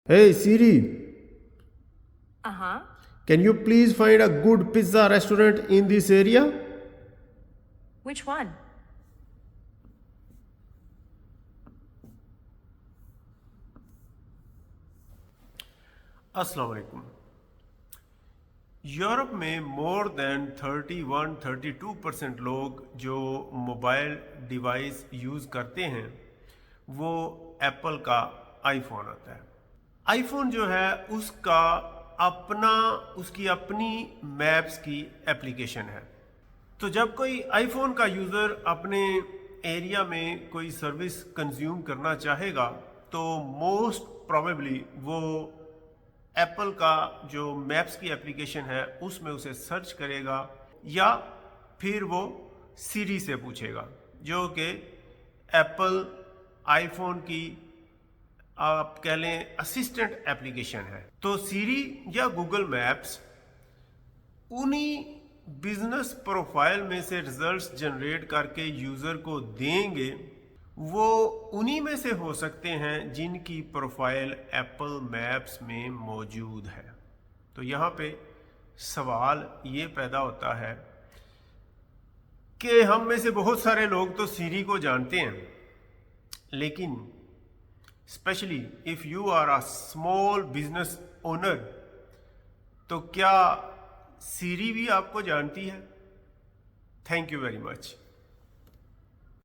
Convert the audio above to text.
Hey Siri, Uh-huh. can you please find a good pizza restaurant in this area? Which one? السلام علیکم. Europe میں مور دین 31-32% لوگ جو mobile device use کرتے ہیں وہ ایپل کا آئی فون آتا ہے. آئی فون جو ہے اس کا اس کی اپنی میپس کی اپلیکیشن ہے. تو جب کوئی آئی فون کا یوزر اپنے ایریا میں کوئی سروس کنزیوم کرنا چاہے گا تو موسٹ پروبیبلی وہ ایپل کا جو میپس کی اپلیکیشن ہے اس میں اسے سرچ کرے گا یا پھر وہ سیری سے پوچھے گا جو کہ ایپل آئی فون کی آپ کہہ لیں اسسٹنٹ اپلیکیشن ہے. تو سیری یا گوگل میپس انہی بزنس پروفائل میں سے ریزلٹس جنریٹ کر کے یوزر کو دیں گے. وہ انہی میں سے ہو سکتے ہیں جن کی پروفائل ایپل میپس میں موجود ہے. تو یہاں پہ سوال یہ پیدا ہوتا ہے کہ ہم میں سے بہت سارے لوگ تو سیری کو جانتے ہیں لیکن specially if you are a small business owner تو کیا سیری بھی آپ کو جانتی ہے؟ Thank you very much.